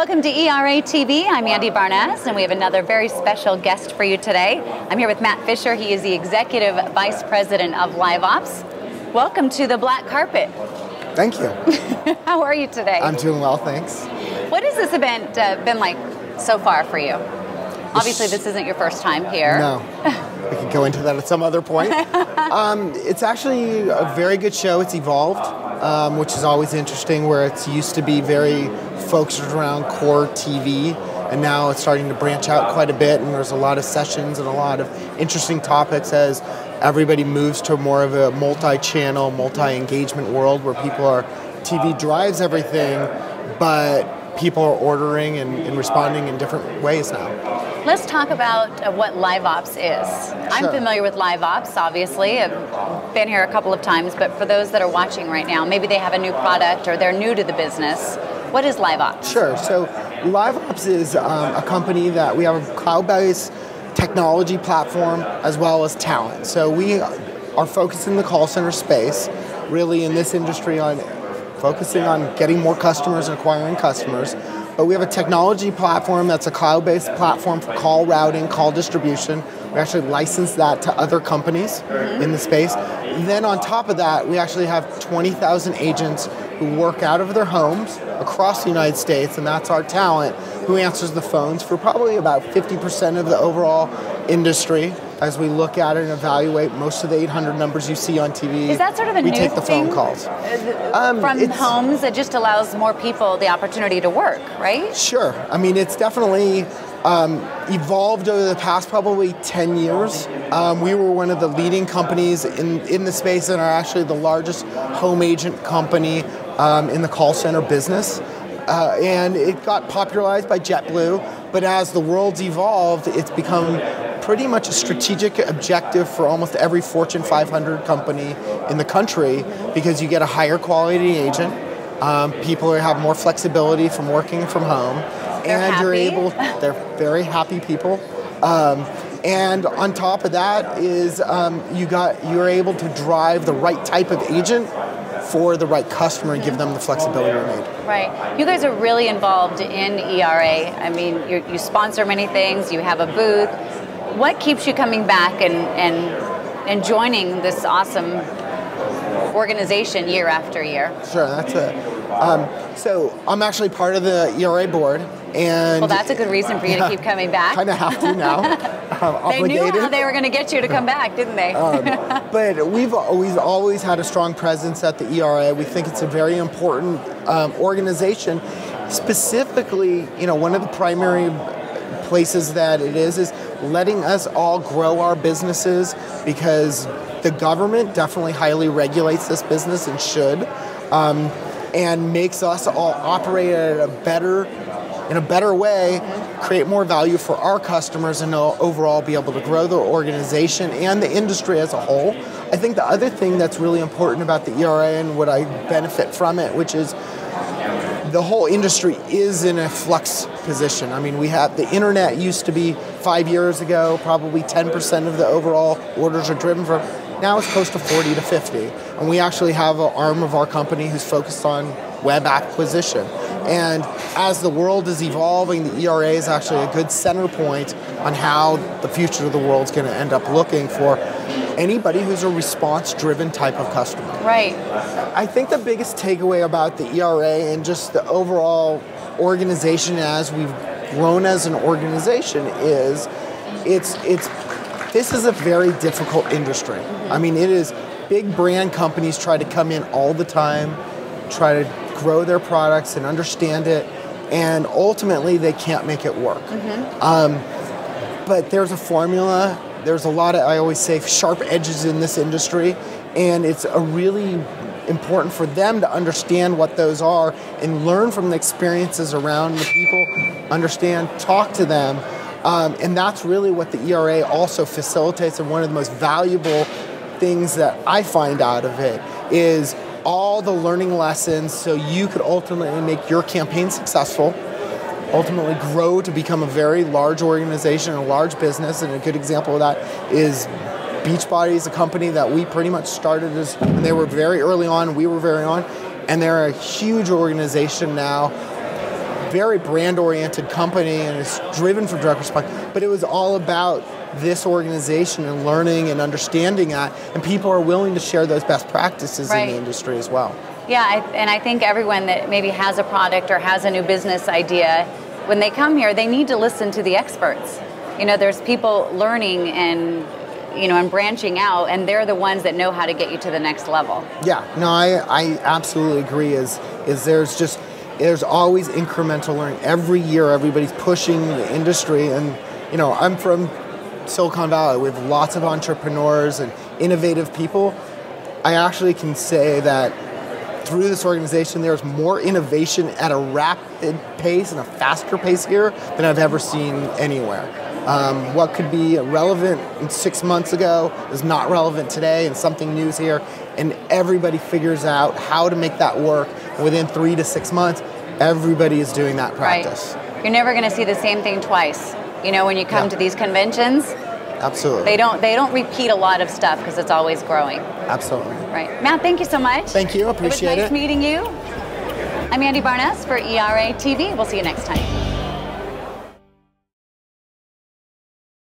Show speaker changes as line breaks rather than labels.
Welcome to ERAtv. I'm Andy Barnes, and we have another very special guest for you today. I'm here with Matt Fisher. He is the Executive Vice President of Live Ops. Welcome to the black carpet.
Thank you.
How are you today?
I'm doing well, thanks.
What has this event been like so far for you? Obviously, this isn't your first time here.
No. We can go into that at some other point. It's actually a very good show. It's evolved, which is always interesting, where it used to be very focused around core TV, and now it's starting to branch out quite a bit, and there's a lot of sessions and a lot of interesting topics as everybody moves to more of a multi-channel, multi-engagement world where TV drives everything, but people are ordering and responding in different ways now.
Let's talk about what Live Ops is.
Sure.
I'm familiar with Live Ops, obviously. I've been here a couple of times, but for those that are watching right now, maybe they have a new product or they're new to the business. What is Live Ops?
Sure. So Live Ops is a company that we have a cloud-based technology platform as well as talent. So we are focused in the call center space, really in this industry, on focusing on getting more customers and acquiring customers. But we have a technology platform that's a cloud-based platform for call routing, call distribution. We actually license that to other companies in the space. Then on top of that, we actually have 20,000 agents who work out of their homes across the United States, and that's our talent, who answers the phones for probably about 50% of the overall industry. As we look at it and evaluate most of the 800 numbers you see on TV,
is that sort of a new thing?
We take the phone calls.
From homes, it just allows more people the opportunity to work, right?
Sure. I mean, it's definitely evolved over the past probably 10 years. We were one of the leading companies in the space and are actually the largest home agent company in the call center business. And it got popularized by JetBlue, but as the world's evolved, it's become pretty much a strategic objective for almost every Fortune 500 company in the country, because you get a higher quality agent, people have more flexibility from working from home, they're very happy people. And on top of that is you're able to drive the right type of agent for the right customer and give them the flexibility they need.
Right. You guys are really involved in ERA. I mean, you sponsor many things, you have a booth. What keeps you coming back and joining this awesome organization year after year?
Sure, that's it. So I'm actually part of the ERA board, and
well, that's a good reason for you to keep coming back.
Kind of have to now.
They knew how they were going to get you to come back, didn't they?
But we've always had a strong presence at the ERA. We think it's a very important organization. Specifically, one of the primary places that it is letting us all grow our businesses, because the government definitely highly regulates this business and should, and makes us all operate in a better way, create more value for our customers, and overall be able to grow the organization and the industry as a whole. I think the other thing that's really important about the ERA and what I benefit from it, which is the whole industry is in a flux position. I mean, the internet used to be 5 years ago, probably 10% of the overall orders are driven from. Now it's close to 40 to 50. And we actually have an arm of our company who's focused on web acquisition. And as the world is evolving, the ERA is actually a good center point on how the future of the world's going to end up looking for anybody who's a response-driven type of customer.
Right.
I think the biggest takeaway about the ERA and just the overall organization as we've grown as an organization is this is a very difficult industry. I mean, it is big brand companies try to come in all the time, try to grow their products and understand it, and ultimately they can't make it work. But there's a formula. There's a lot of, I always say, sharp edges in this industry, and it's a really important for them to understand what those are and learn from the experiences around the people, understand, talk to them, and that's really what the ERA also facilitates. And one of the most valuable things that I find out of it is all the learning lessons so you could ultimately make your campaign successful, ultimately grow to become a very large organization, a large business. And a good example of that is Beachbody is a company that we pretty much started as, and they were very early on, we were very on, and they're a huge organization now, very brand-oriented company and is driven for direct response, but it was all about this organization and learning and understanding that, and people are willing to share those best practices in the industry as well.
Yeah, and I think everyone that maybe has a product or has a new business idea, when they come here, they need to listen to the experts. You know, there's people learning and branching out, and they're the ones that know how to get you to the next level.
Yeah, no, I absolutely agree. There's always incremental learning. Every year, everybody's pushing the industry, and I'm from Silicon Valley with lots of entrepreneurs and innovative people. I actually can say that through this organization, there's more innovation at a rapid pace and a faster pace here than I've ever seen anywhere. What could be relevant 6 months ago is not relevant today, and something new is here, and everybody figures out how to make that work. And within 3 to 6 months, everybody is doing that practice.
Right. You're never going to see the same thing twice. When you come to these conventions,
absolutely,
they don't repeat a lot of stuff because it's always growing.
Absolutely.
Right. Matt, thank you so much.
Thank you. Appreciate it.
It was nice meeting you. I'm Andy Barnes for ERAtv. We'll see you next time.